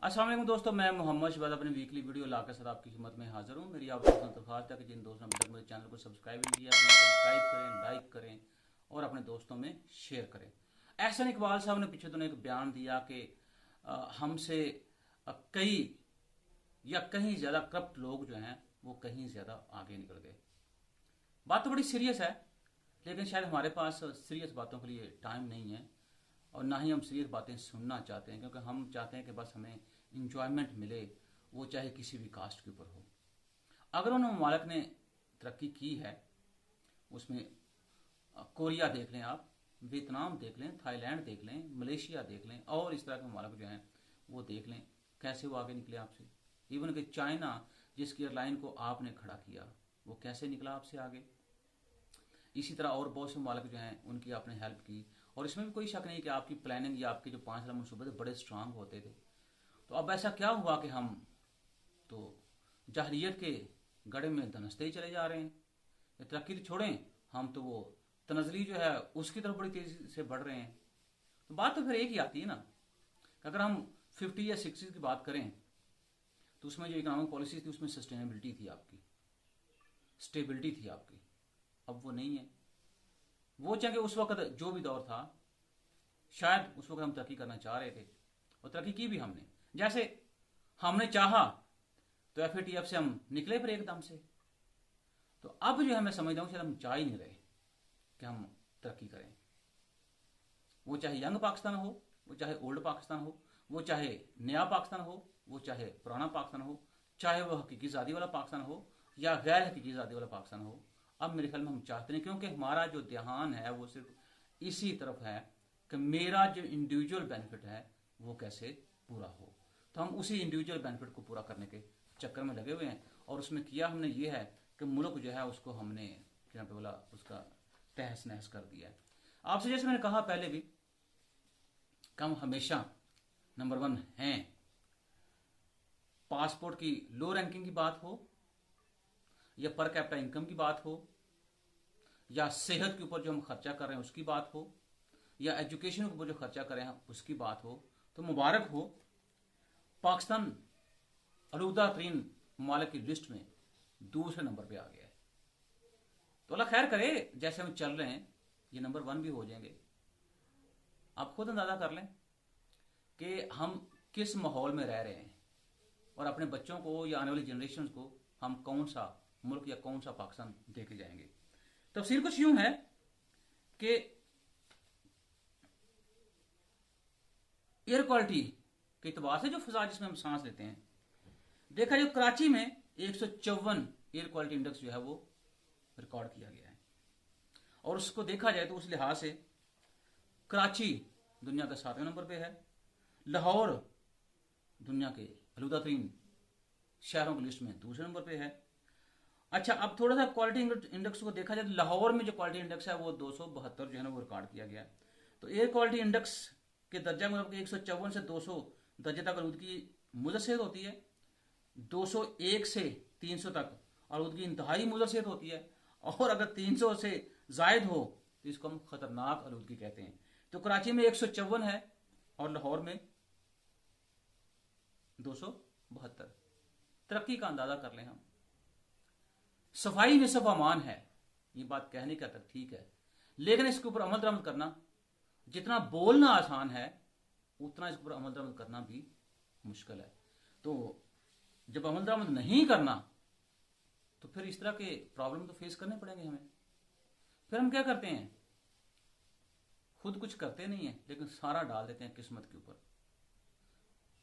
अस्सलाम वालेकुम दोस्तों, मैं मोहम्मद शहबाज अपनी वीकली वीडियो लाकर साथ आपकी खिदमत में हाजिर हूँ। मेरी आप दोस्तों से दरख्वास्त है कि जिन दोस्तों ने अभी तक मेरे चैनल को सब्सक्राइब नहीं किया, प्लीज़ सब्सक्राइब करें, लाइक करें और अपने दोस्तों में शेयर करें। एहसन इकबाल साहब ने पीछे दिनों एक बयान दिया कि हमसे कई या कहीं ज़्यादा करप्ट लोग जो हैं वो कहीं ज़्यादा आगे निकल गए। बात तो बड़ी सीरियस है, लेकिन शायद हमारे पास सीरियस बातों के लिए टाइम नहीं है और ना ही हम सीरियस बातें सुनना चाहते हैं, क्योंकि हम चाहते हैं कि बस हमें इंजॉयमेंट मिले, वो चाहे किसी भी कास्ट के ऊपर हो। अगर उन ममालिक ने तरक्की की है, उसमें कोरिया देख लें आप, वियतनाम देख लें, थाईलैंड देख लें, मलेशिया देख लें और इस तरह के ममालिक जो हैं वो देख लें कैसे वो आगे निकले आपसे। इवन कि चाइना जिसकी एयरलाइन को आपने खड़ा किया वो कैसे निकला आपसे आगे। इसी तरह और बहुत से ममालिक जो हैं उनकी आपने हेल्प की, और इसमें भी कोई शक नहीं कि आपकी प्लानिंग या आपके जो 5 साल मनसूबे थे बड़े स्ट्रांग होते थे। तो अब ऐसा क्या हुआ कि हम तो जाहलियत के गड़े में धंसते ही चले जा रहे हैं। ये तरक्की तो छोड़ें, हम तो वो तनजली जो है उसकी तरफ बड़ी तेजी से बढ़ रहे हैं। तो बात तो फिर एक ही आती है ना कि अगर हम 50 या 60 की बात करें तो उसमें जो इकोनॉमिक पॉलिसी थी उसमें सस्टेनेबिलिटी थी आपकी, स्टेबिलिटी थी आपकी। अब वो नहीं है। वो चाहे उस वक्त जो भी दौर था, शायद उस वक्त हम तरक्की करना चाह रहे थे और तरक्की की भी हमने। जैसे हमने चाहा तो FATF से हम निकले फिर एकदम से। तो अब जो है मैं समझता हूँ शायद हम चाह ही नहीं रहे कि हम तरक्की करें। वो चाहे यंग पाकिस्तान हो, वो चाहे ओल्ड पाकिस्तान हो, वो चाहे नया पाकिस्तान हो, वो चाहे पुराना पाकिस्तान हो, चाहे वो हकीकी आज़ादी वाला पाकिस्तान हो या गैर हकीकी आज़ादी वाला पाकिस्तान हो। अब मेरे ख्याल में हम चाहते नहीं, क्योंकि हमारा जो ध्यान है वो सिर्फ इसी तरफ है कि मेरा जो इंडिविजुअल बेनिफिट है वो कैसे पूरा हो। तो हम उसी इंडिविजुअल बेनिफिट को पूरा करने के चक्कर में लगे हुए हैं, और उसमें किया हमने ये है कि मुल्क जो है उसको हमने क्या बोला, उसका तहस नहस कर दिया है। आपसे जैसे मैंने कहा पहले भी कि हम हमेशा नंबर 1 हैं। पासपोर्ट की लो रैंकिंग की बात हो, या पर कैपिटा इनकम की बात हो, या सेहत के ऊपर जो हम खर्चा कर रहे हैं उसकी बात हो, या एजुकेशन के ऊपर जो खर्चा कर रहे हैं उसकी बात हो, तो मुबारक हो, पाकिस्तान अलूदा तरीन ममालिक की लिस्ट में दूसरे नंबर पे आ गया है। तो अल्लाह खैर करे, जैसे हम चल रहे हैं ये नंबर 1 भी हो जाएंगे। आप खुद अंदाजा कर लें कि हम किस माहौल में रह रहे हैं और अपने बच्चों को या आने वाली जनरेशन को हम कौन सा मुल्क या कौन सा पाकिस्तान दे के जाएंगे। तफसीर कुछ यूं है कि एयर क्वालिटी के अतबार से जो फिजा जिसमें हम सांस लेते हैं, देखा जो कराची में 154 एयर क्वालिटी इंडेक्स जो है वो रिकॉर्ड किया गया है। और उसको देखा जाए तो उस लिहाज से कराची दुनिया के 7वें नंबर पे है, लाहौर दुनिया के अलूदा तरीन शहरों की लिस्ट में दूसरे नंबर पे है। अच्छा, अब थोड़ा सा क्वालिटी इंडेक्स को देखा जाए तो लाहौर में जो क्वालिटी इंडेक्स है वो 272 जो है ना वो रिकॉर्ड किया गया। तो एयर क्वालिटी इंडेक्स के दर्जा मतलब 154 से 200 दर्जे तक आलूदगी मुदस्सिर होती है, 201 से 300 तक आलूदगी इंतहाई मुदस्सिर होती है, और अगर 300 से जायद हो तो इसको हम खतरनाक आलूदगी कहते हैं। तो कराची में 154 है और लाहौर में 272। तरक्की का अंदाजा कर लें हम। सफाई निसफ अमान है, ये बात कहने का तक ठीक है, लेकिन इसके ऊपर अमल दरामद करना, जितना बोलना आसान है उतना इसके ऊपर अमल दरामद करना भी मुश्किल है। तो जब अमल दरामद नहीं करना तो फिर इस तरह के प्रॉब्लम तो फेस करने पड़ेंगे हमें। फिर हम क्या करते हैं, खुद कुछ करते नहीं है लेकिन सारा डाल देते हैं किस्मत के ऊपर।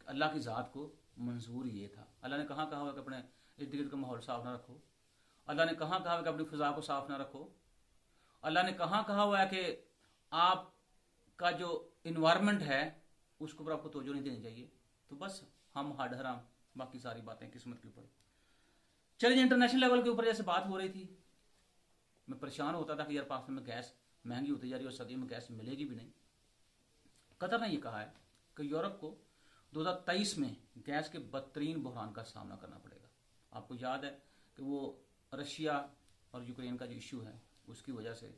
अल्लाह की ज़ात को मंजूर ये था। अल्लाह ने कहाँ कहा हुआ कि अपने इर्द गिर्द का माहौल साफ ना रखो। अल्लाह ने कहाँ कहा कि अपनी फिजा को साफ ना रखो। अल्लाह ने कहाँ कहा हुआ है कि आपका जो इन्वायरमेंट है उसके ऊपर आपको तवज्जो नहीं देनी चाहिए। तो बस हम हड हराम, बाकी सारी बातें किस्मत के ऊपर। चलिए, इंटरनेशनल लेवल के ऊपर जैसे बात हो रही थी, मैं परेशान होता था कि यार पाकिस्तान में गैस महंगी होती जा रही है और सर्दियों में गैस मिलेगी भी नहीं। कतर ने यह कहा है कि यूरोप को 2023 में गैस के बदतरीन बहरान का सामना करना पड़ेगा। आपको याद है कि वो रशिया और यूक्रेन का जो इशू है उसकी वजह से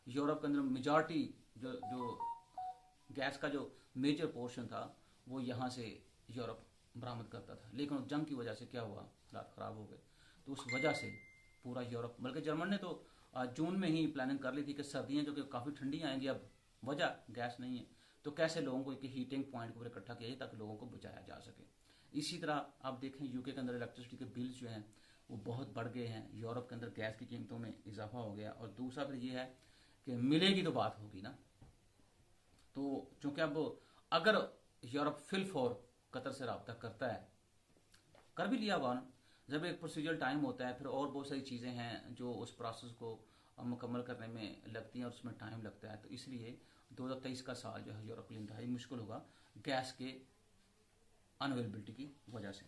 यूरोप के अंदर मेजॉरिटी जो गैस का जो मेजर पोर्शन था वो यहाँ से यूरोप बरामद करता था, लेकिन उस जंग की वजह से क्या हुआ, हालात ख़राब हो गए। तो उस वजह से पूरा यूरोप, बल्कि जर्मन ने तो जून में ही प्लानिंग कर ली थी कि सर्दियाँ जो कि काफ़ी ठंडी आएंगी, अब वजह गैस नहीं है तो कैसे लोगों को एक हीटिंग पॉइंट को इकट्ठा किया जाए ताकि लोगों को बचाया जा सके। इसी तरह आप देखें यूके के अंदर इलेक्ट्रिसिटी के बिल्स जो हैं वो बहुत बढ़ गए हैं, यूरोप के अंदर गैस की कीमतों में इजाफा हो गया। और दूसरा फिर ये है कि मिलेगी तो बात होगी ना, तो चूँकि अब अगर यूरोप फिल फॉर कतर से रब्ता करता है, कर भी लिया हुआ ना, जब एक प्रोसीजर टाइम होता है, फिर और बहुत सारी चीज़ें हैं जो उस प्रोसेस को मुकम्मल करने में लगती हैं और उसमें टाइम लगता है। तो इसलिए 2023 का साल जो है यूरोप के लिए इंतहाई मुश्किल होगा गैस के अनअवेलेबिलिटी की वजह से।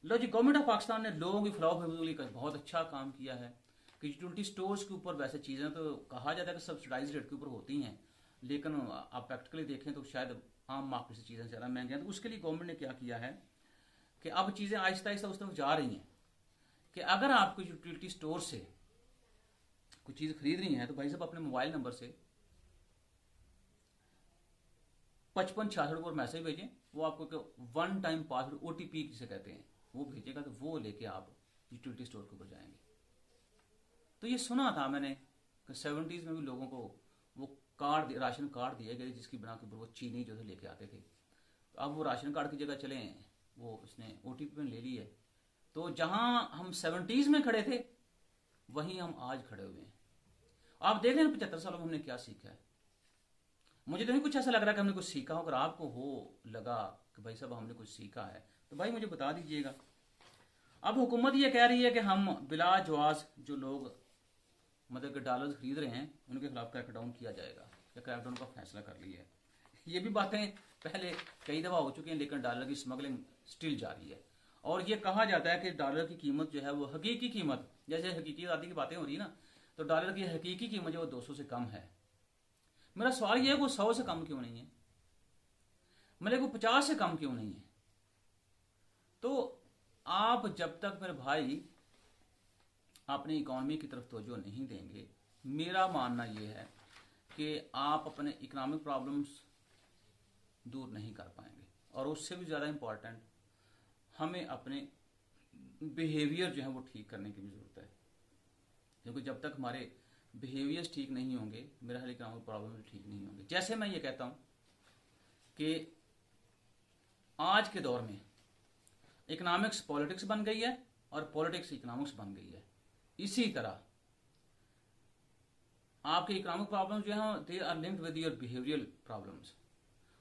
लो जी, गवर्नमेंट ऑफ पाकिस्तान ने लोगों की फलाह फजूली का बहुत अच्छा काम किया है कि यूटिलिटी स्टोर्स के ऊपर वैसे चीज़ें तो कहा जाता है कि सब्सिडाइज रेट के ऊपर होती हैं, लेकिन आप प्रैक्टिकली देखें तो शायद आम मार्केट से चीज़ें ज़्यादा महंगी हैं। तो उसके लिए गवर्नमेंट ने क्या किया है कि अब चीज़ें आहिस्ता आहिस्ता उस तरफ जा रही हैं कि अगर आपको यूटिलिटी स्टोर से कोई चीज़ खरीदनी है तो भाई साहब अपने मोबाइल नंबर से 5566 पर मैसेज भेजें, वो आपको वन टाइम पासवर्ड OTP जिसे कहते हैं वो भेजेगा, तो वो लेके आप यूटिलिटी स्टोर के ऊपर जाएंगे। तो ये सुना था मैंने कि 70s में भी लोगों को वो कार्ड, राशन कार्ड दिए गए जिसकी बना के ऊपर वो चीनी जो है लेके आते थे। तो अब वो राशन कार्ड की जगह चलें वो उसने OTP में ले ली है। तो जहां हम 70s में खड़े थे वहीं हम आज खड़े हुए हैं। आप देख रहे हैं 75 सालों में हमने क्या सीखा है। मुझे तो नहीं कुछ ऐसा लग रहा है कि हमने कुछ सीखा हो। अगर आपको हो लगा कि भाई साहब हमने कुछ सीखा है तो भाई मुझे बता दीजिएगा। अब हुकूमत ये कह रही है कि हम बिला जवाज जो लोग मतलब कि डॉलर्स खरीद रहे हैं उनके खिलाफ क्रैकडाउन किया जाएगा, या क्रैकडाउन का फैसला कर लिया है। ये भी बातें पहले कई दफ़ा हो चुकी हैं, लेकिन डॉलर की स्मगलिंग स्टिल जारी है। और ये कहा जाता है कि डॉलर की कीमत जो है वो हकीकी कीमत, जैसे हकीकी आदि की बातें हो रही है ना, तो डॉलर की हकीकी कीमत जो वो 200 से कम है। मेरा सवाल ये है वो 100 से कम क्यों नहीं है, मतलब वो 50 से कम क्यों नहीं है। तो आप जब तक मेरे भाई अपनी इकॉनमी की तरफ तवज्जो नहीं देंगे, मेरा मानना यह है कि आप अपने इकोनॉमिक प्रॉब्लम्स दूर नहीं कर पाएंगे। और उससे भी ज़्यादा इम्पॉर्टेंट हमें अपने बिहेवियर जो है वो ठीक करने की भी ज़रूरत है, क्योंकि जब तक हमारे बिहेवियर्स ठीक नहीं होंगे मेरा ख्याल इकोनॉमिक प्रॉब्लम ठीक नहीं होंगे। जैसे मैं ये कहता हूँ कि आज के दौर में इकोनॉमिक्स पॉलिटिक्स बन गई है और पॉलिटिक्स इकोनॉमिक्स बन गई है। इसी तरह आपके इकोनॉमिक प्रॉब्लम्स जो हैं they are linked with your behavioural problems,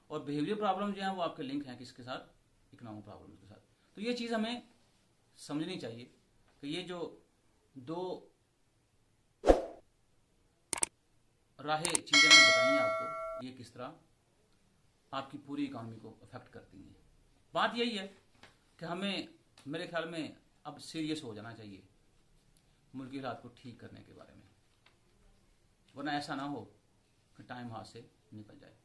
और बिहेवियर प्रॉब्लम जो है वो आपके लिंक हैं किसके साथ, इकोनॉमिक प्रॉब्लम्स के साथ। तो ये चीज़ हमें समझनी चाहिए कि ये जो दो राहें चीज़ें मैंने बताई हैं आपको, ये किस तरह आपकी पूरी इकॉनमी को अफेक्ट करती हैं। बात यही है कि हमें मेरे ख्याल में अब सीरियस हो जाना चाहिए मुल्क की हालात को ठीक करने के बारे में, वरना ऐसा ना हो कि टाइम हाथ से निकल जाए।